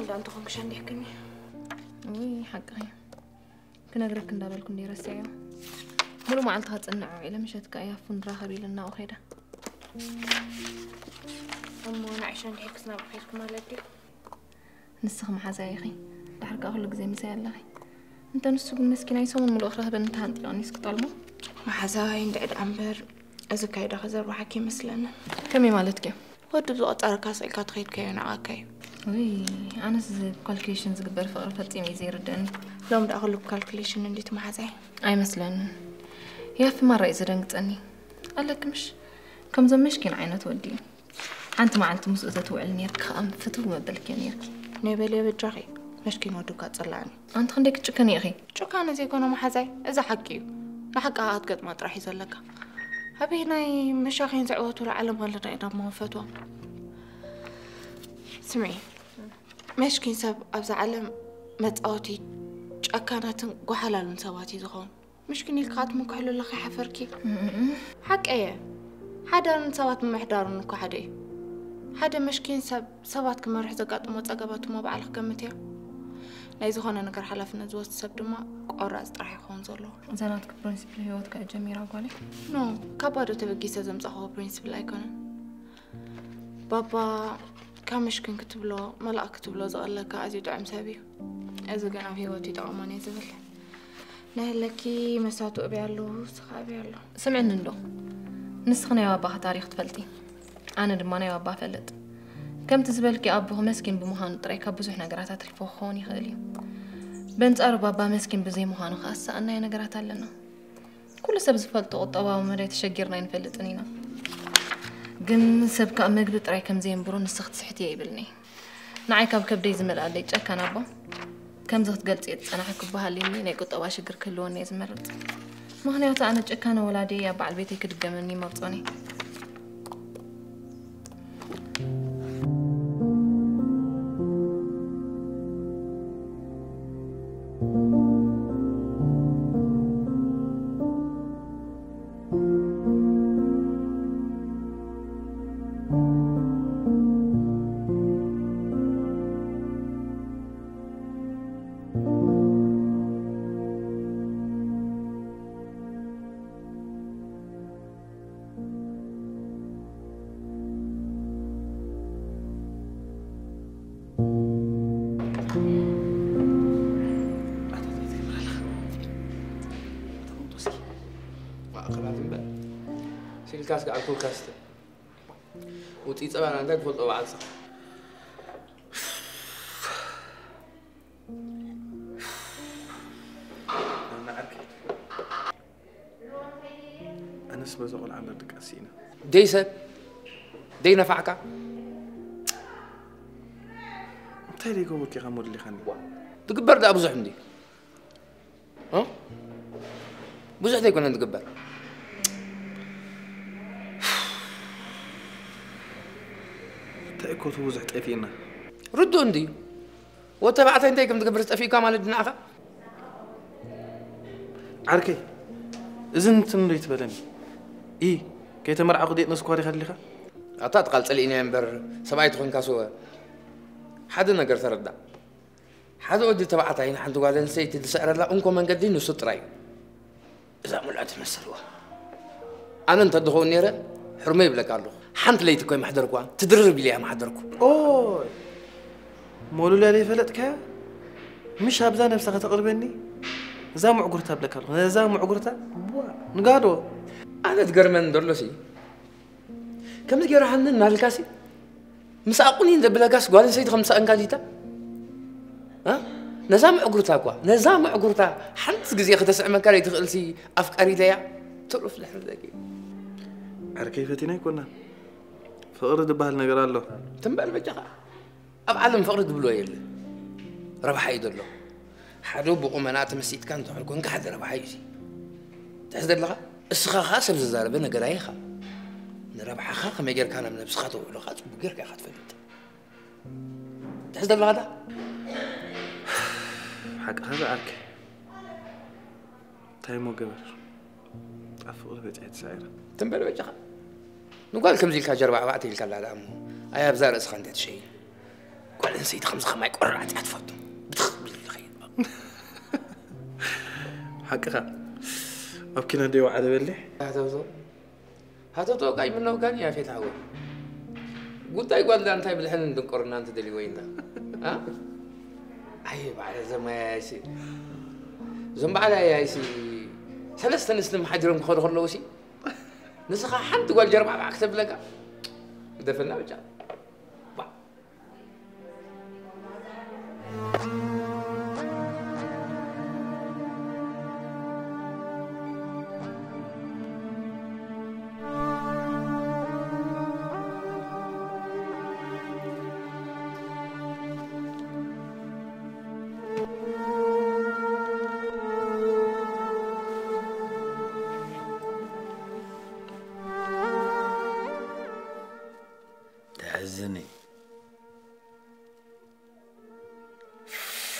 ولا أنت خونك شان يحكني؟ وي حقي كنا قرك ندابلكم دي رسايو ملو معلتها تصنعوا إلا مشيت كأيها فن راخبي لنا وخيدا أنا عشان هيك سناب خيركم مالتي نسخ محازايخي دحرك أخلق زي مساء الله أنت نسوق المسكين يسوون من الأخرى بنت هانتي يعني سكتالمو محازاين دعد أمبر إذا كايدا خزر وحكي مثلنا كمي مالتك ودو بزقط أركاس إلكا تخيد كيون عاكي وي أنا زي كالكوليشنز قبل فقر فتيم يزير الدني لو بدي أخلق كالكوليشن اللي تمحازاي أي مثلا يا في مرة إذا رنقتني قال لك مش كم زمشكين عينة تودي أنت ما أنت مسؤولة توعلني كأم فتو ما بالك يا نيركي نبالي بجري مشكين ودوكا تصلعني أنت عندك تشكن يا أخي شكرا زي كنا محازاي إذا حكيو لحق قد ما تروحي زلك هبي هناي مشاخين زعوات ولا علم غلنا إذا ما فتوى سمعي مشكين سب أبز علم متقاتي أكانت قحلال سواتي زخون مشكين الكات من كحلو لخي حفركي حق إيه حدا نسوات من محدار نكو حدا حدا مشكين سبات كما رح زقات ومتقبات وما بعلق قمتيا لا زخون نقر حلفنا زوات سب دما قراص راح يكون زلو زاناتك برنسبل هيوتك جميرة قولي نو كبادو تبقي سزمصخو برنسبل ايكون بابا كان مشكين كتبلو ملأ كتبلو زقلك ازيد عم سابي اذا كان في هيوتي دعماني زبل نهلكي مساتو ابيالو سخابيالو سمعنا ندو نسخنا يا بابا تاريخ تفلتي أنا دمانة يا بابا فلت كم تزبلك يا أبوه مسكين بمهان طريقة بزح نجرات الفوخوني خالي بنت أرو بابا مسكين بزي مهان خاصة أنا نجرات لنا كل سبز فلت قطوا ومريت شجرنا ينفلتنينا جن سبك أمك بطريقة كم زين برون السخت سحتي يبلني نعيك بكبدي زمل عليك أكان أبا كم زخت قلت أنا حكوا بهاليمين يقط أواش شجر كلون يزمرت ما هنيات أنا أكان ولادي يا بعد بيتي كده مني مرطوني كاس على كل كاست وتيجي طبعا عندك فوت أو عصا أنا عارف أنا اسمه زغل عم بدك أسينا ديسة دي نفعك تالي قوة كي غمود اللي خاني تقبر ده أبو عندي ها بوزح ده يكون عندك قبر تأكل توزع تأفينا ردوا عندي وتبعت أنت كم تقبر تأفيك مال الدنيا عركي إذن تنريت بلمي إيه كي تمر عقدي نسكواري خليها أعطيت قالت لي إني أمبر سبعة خون كاسوا حدا نقدر تردع حدا ودي تبعت عين حد قاعد نسيت السعر لا أنكم من قدين وستراي إذا ملعت نسلوا أنا أنت دخول نيرة حرمي بلك الله حنت ليتكم محضركوا تدرب لي ما حضركوا أوه مولو لي فلتك مش هبزا نفسك تقربني زا معقرتها بلك الله زا معقرتها نقادو أنا تقرمن درلسي كم تجرا حنن نالكاسي مساقوني إذا بلاقاس قال نسيت 5 أنكاليتا ها نزام عقرتها كوا نزام عقرتها حنت جزية تسع مكاري تغلسي أفكاري ليا تعرف لحردك كيفتنا كنا فقرد بهالنجار له تنبال بجها أبعلم فقرد بلو يلا ربح يدله حلو بقومنات مسيت كان تحركون كحد ربح يجي تحذر لها السخا خاصة بزار بنا قرايخة نربح خاخ ما يجر كان من بسخاته ولا خاص بقير كي خاط فلت تحذر لها ده حق هذا عرك تايمو قبر أفضل بيت سعيرة تنبال بجها نقول كم زي الكاجر وعواتي الكلا لا أمه أيها بزار أسخن ده شيء قل قال نسيت خمس خماي قرعت أتفضل بتخبل الخير حقها أبكينا ديو على بالي هاتو توقعي منه كان يا في الهوا قلت يقول ده أنت بالحين دنقرنا أنت دلي وين ده ها أي بعد زمايسي زم بعد يا سي ثلاث نسلم حجرهم خور خلوا شيء نسخة حد تقول جرب أكتب لك دفنا وجا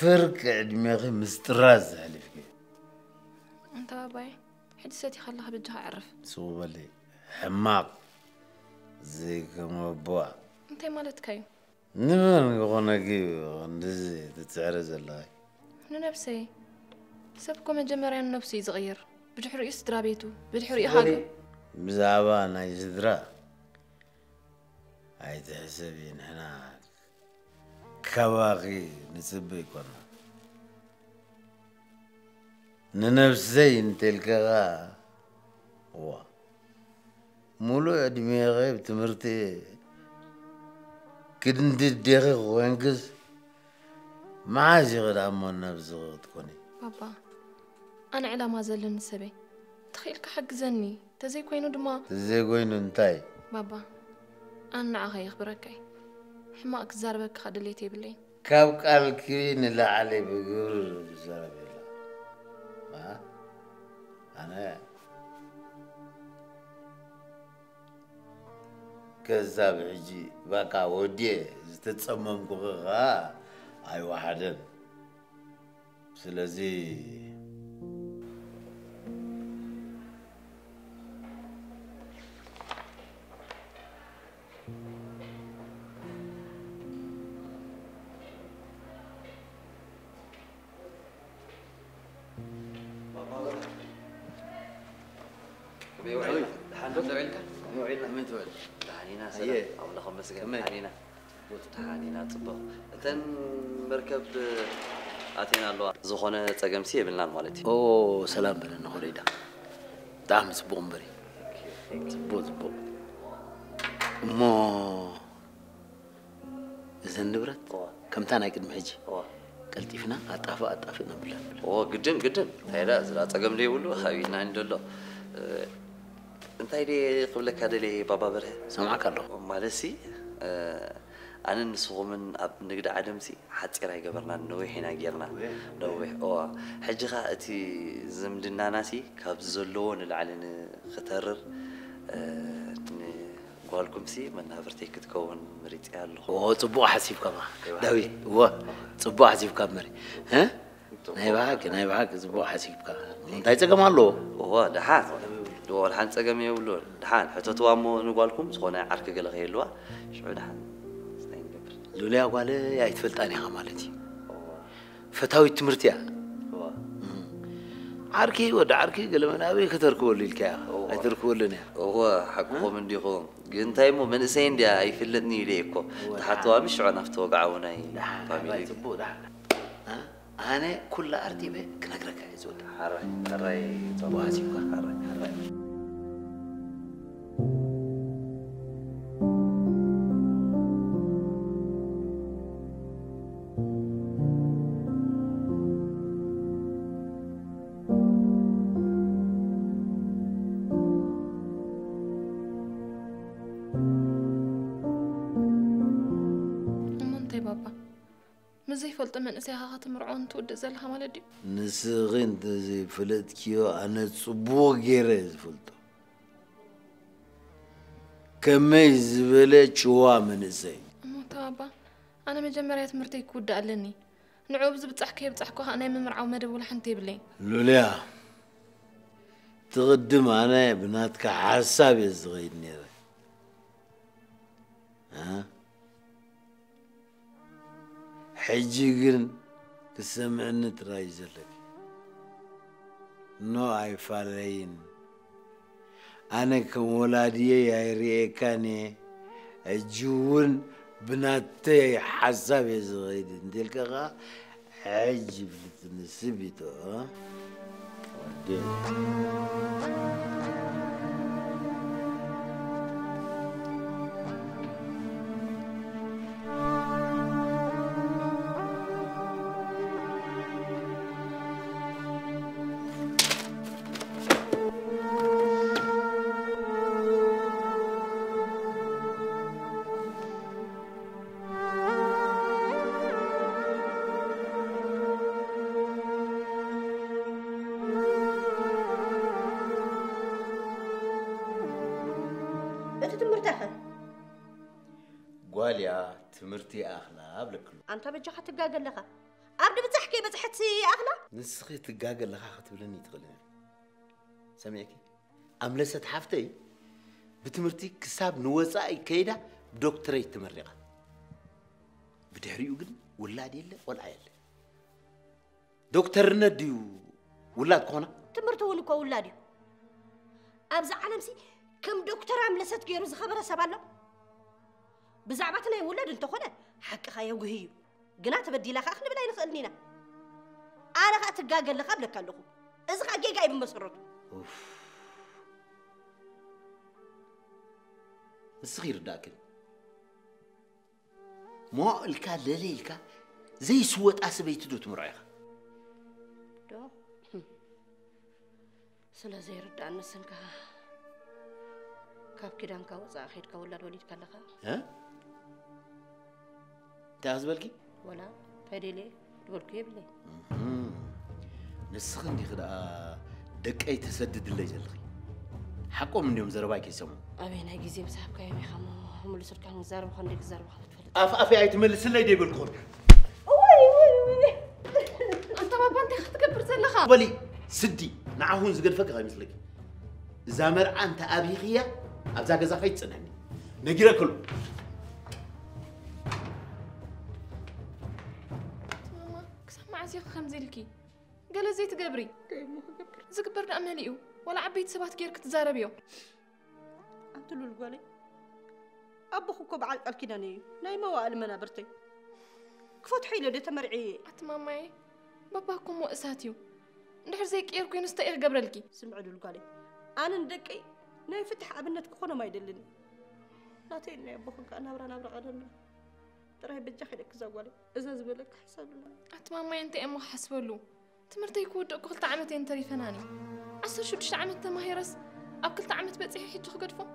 فرق دماغي مستراز عليك انت باباي حدثتي خلها بجها اعرف صوب لي حماق زي كما بوا انت مالت كايو نمن غنقي وندزي تتعرز الله نفسي سبكم مجمرين نفسي صغير بجحر يسترا بيتو بجحر يحاجه بزعبا نجدرا هاي تحسبين هنا كواغي نسبي كنا ننفسي انت الكغا وا مولو ادميغي بتمرتي كدن دقيقة وينكز ما عايز غير عمو نفس تكوني بابا انا على ما زل نسبي تخيلك حق زني تزي كوينو دما تزي كوينو انتاي بابا انا اخي يخبركاي حماك زاربك خدليتي بلي كاب قال كين لا علي بقول زارب الله ما انا كذاب عجي بقى ودي تتصمم كوغا اي واحد سلازي أنتن مركب أتينا الله زخونة تجمسية بالنان مالتي. أوه سلام بلنا خريدا. دعم سبوم بري. سبو. ما زندبرت. كم تانا كده محجي. قلتي فينا أطافنا بلا. جدا. هيدا زلا تجمع لي ولو خايفين عند الله. أنت هيدي قبلك هذا لي بابا بره. سمعك الله. مالسي. أنا نسوق من نقد عدمسي حتى راي قبرنا نوي حين أجرنا نوي حجها أتي زمدنا ناسي كابزلون العلن خطر قالكم سي من هفرتيك تكون مريت قال صبوا حسيب كما داوي هو صبوا حسيب كمري ها ناي باك صبوا حسيب كما انت تجمع له هو دحان هو الحين تجمع يقولون دحان حتى توامو نقولكم سخونه عرك قال غيلوا شو دحان لولا قال يا يتفلطاني حمالتي فتاوي تمرتيا عركي ود عركي قال انا ابي كتركوا لي الكا اتركوا لنا هو حقهم انديهم انتايمو من سين دي يفلتني ليكو تحطوا مش عنا فتوقعونا فاميلي تبو ده انا كل ارتي به كنغرك عايزود حراي طواسي حراي مزي فلت من اسيها تمرعون تود زلها مالدي نسغين تزي فلت كيو انا صبو غيرز فلت كميز بلا شوا من زي متابا انا مجمريا تمرتي كود علني نعوب زبصحكي بصحكو انا ممرعو مدب ولا حنتي بلي لوليا تقدم انا بناتك حساب يزغيني ها حجيجن كسمعني تراي زلك نو أي فالين أنا كولادي يا ريكاني أجون بناتي حسب يزغيد ديلك عجب نسبيته ها ودين قاليا تمرتي أخلا قبلك أنت بتجح تجاجل لها أبدا بتحكي بتحسي أغلى نسخي تجاجل لها خطبلني تغلين سمعكي أملست حفتي بتمرتي كساب نوزاي كيدا بدكتوري تمرقة بدهريو جن ولا ديله ولا عيل دكتور نديو ولا كونا تمرتو ونكو ولا ديو أبزع علمسي كم دكتور أملست غيرو زخبره سبالو بزعبتنا يولد انت خونه حق خايو غهيو غنا تبدي لك اخنا بلاي نخلنينا انا خاتغاغل لك قبلك لكم اذا خاجي جاي بمسرته الصغير داكن مو الكا ليلكا زي سوت اسبيت دوت مرعيخ دو سلا زي رد عن سنكا كاب كدان كا خيد كولاد وليد كلخا ها تعزبلكي ولا فديلي تقول كيف لي نسخني خدا دقي تسدد اللي جلخي حقهم اليوم زرباك يسمو ابينا غيزي بسحب كاي ميخمو هم اللي صرت كان زارب خندك زارب خلت افي اي تملس لي دي بالكون وي انت بابا انت خدكبر زلخا ولي سدي نعهون زقد فقه يمسلك زامر انت ابي خيا ابزا غزا خيتصنني نغيره كله عزيز خمزي لكي قال زي تقبري زقبر نأمليو ولا عبيت سبات كيرك تزاربيو انت لو القولي ابوكو بعد الكداني نايمه والمنا برتي كفوت حيله دي تمرعي اتمامي باباكم واساتيو ندحر زي كيركو ينستئر قبرلكي سمعوا لو القولي انا ندقي ناي فتح ابنتك خونا ما يدلني لا تيني ابوكو انا برا قدنا ترى بتجحدك زوالي اذا زبلك حسب الله اتمامي انت امو حسبلو تمرتي كود قلت عمتين تري فناني 16 عمت تماهيرس اكلت عمت بصيح حج خقدفو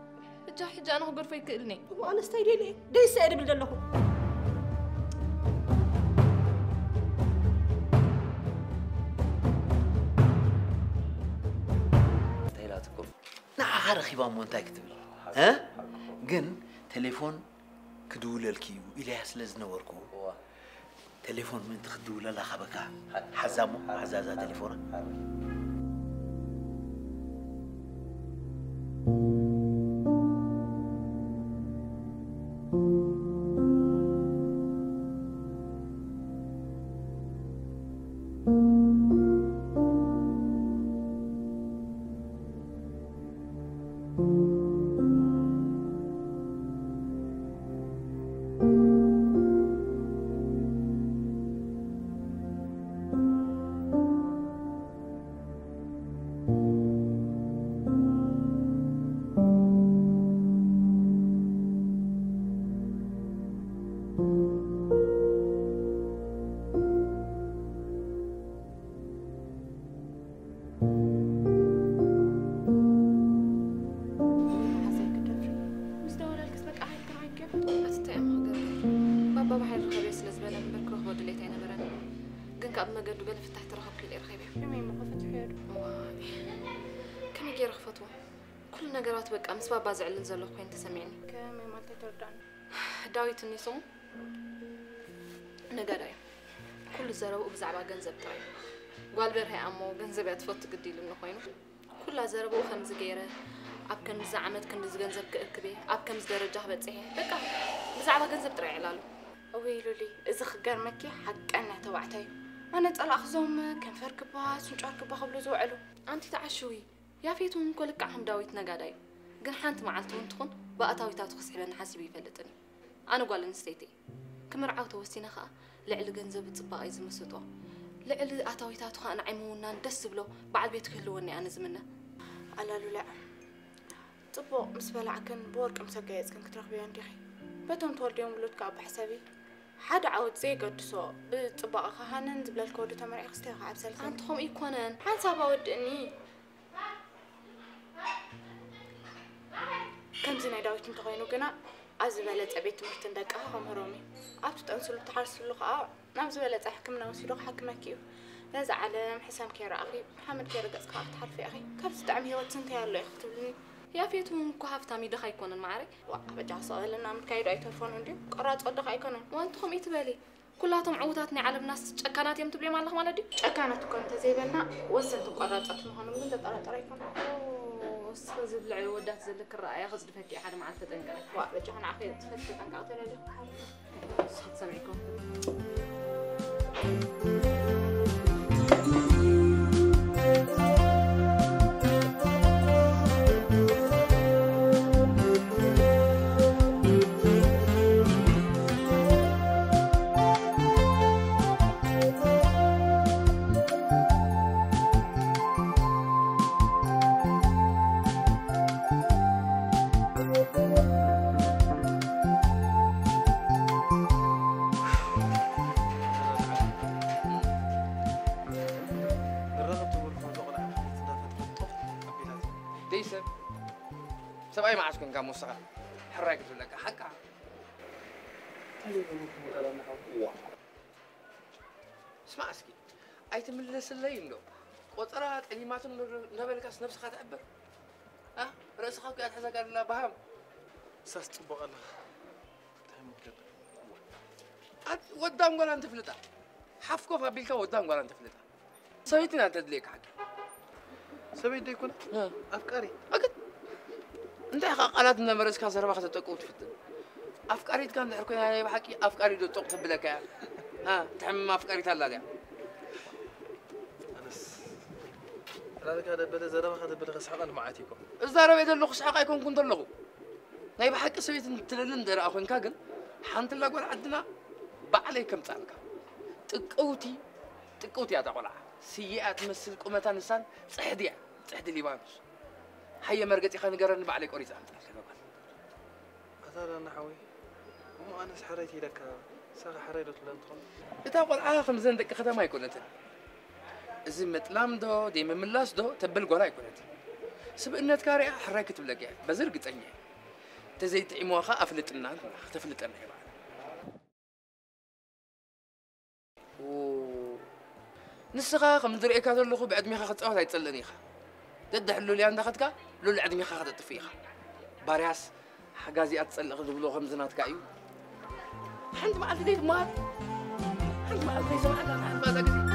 بجا حج انا غرفو يكلني وانا استيدي لي دي سيد بدلكو تيلاتكم نعار خيبان مونتا كتب ها جن تليفون كدول الكيو إلياس لزنوركو تليفون من تخدول لا خبكا حزامو عزازا تليفونه بابا زعلن زلو خوين تسمعني كم ما تتردان داويت النسو نقداي كل زربو بزعبا جنزب تاعي قال برهي عمو جنزب يتفوت قدي لنا خوينو كل زربو خمس غيره اب كم زعمت كم جنزب كركبي اب كم درجه بتصحي بقى بزعبا جنزب تري علالو ويلولي إذا خجر مكي حقنا توعتي أنا طلع خزوم كان فرق باس ونشارك بخبلو زوعلو أنت تعشوي يا فيتون كلك عم داويت نجاداي جن حنت معلتون تخون بقى تاويتات خصيبا حاسبي يفلتني أنا قال نستيتي كمرعاو توستينا خا لعل جنزب تصباقي زمسطو لعل أتاويتات خا أنا عمونا ندس بلو بعد بيتكلوني أنا زمنا على لا طبو مسبلا عكن بورك مسجايز كن كترخبي عندي خي بتون تولد يوم بلوت كعب حسابي حد عود زي قدسو بطبقة خهانن زبل الكود تمرعي خستيها عبسل أنتهم إيكونن حنسابا ودني كم زين داويت متغينو قنا أزبلت أبيت مرتندك أهم هرومي أبت أنسلو تحرسلو خا نام زبلت أحكمنا وسيلو حكمكيو لازع على حسام كيرا أخي محمد كيرا قص قاعد تحرفي أخي كيف تدعمي وتنتي يلا يختبني يا فيتون كهافتا ميدخ يكونن معرك وبجع صايل لنا متكايدو أي تلفون عندي قرات صدق أيكونن وأنتهم إيتبالي كلاتهم عوداتني على بناس شكانات يوم تبلي مالك مالدي شكانات كنت زيبنا وصلت قرات أتمهون من ذا طرات أيكون وصل بالعيو ودات زلك الرأي خذ دفتي حدا مع التدنقل وبجع أنا عقيد تفتي تنقعت لي صوت سمعكم سبعي معاشكم كان مصغر حراك تقول لك حقا اسمع اسكي اي تملس الليل لو وطرات عليمات نبلكاس نفسك تعبر ها راسك قاعد حزق على بهم ساس طبق الله تهم كده ودام قال انت فلتا حفكو فابيلكا ودام قال انت فلتا سويتنا تدليك حق سويت دي يكون افكاري اكيد انت قالت ان مرز كان زربا خطقوت فتن افكاري كان دحركو يا بحكي افكاري دو طق تبلك ها تحم افكاري تلا دي انس هذاك هذا بدا زربا خد بدا خسحقن معاتيكم الزربا يدلو خسحق يكون كنت لغو ناي بحكي سويت تللن دير اخوين كاغن حنت لا قول عندنا بعليكم صالك تقوتي يا تقولع سيئات تمثل قمتا نسان صحدي ليبانوس حي مرقتي خلينا نقرن بعليك أريد أنت هذا نحوي مو أنا سحريتي لك ساق حريرة لندخل يتاقل عاقم زين دك خدمة يكون أنت زمة لامدو دي من ملاس دو تبل قولا يكون أنت سبقنا تكاري حراك تبلقي بزرق تانية تزيت عموخا أفلت لنا تفلت لنا نسخة خم دري كاتو لخو بعد ميخا خد أوه يتصلني خا تدحلو لي عند خدك لو اللي عد ميخا خد الطفيخة بارياس حجازي أتصل خد بلو خمزنات كايو حنت ما أدري ما حنت ما أدري زمان حنت ما أدري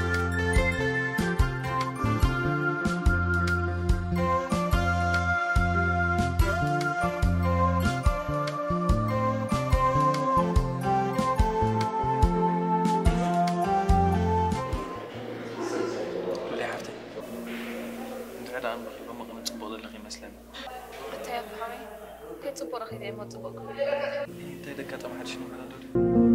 أنت يا فهمي كيف تصبر أخي ما تصبر أنت إذا كنت ما حد شنو على دوري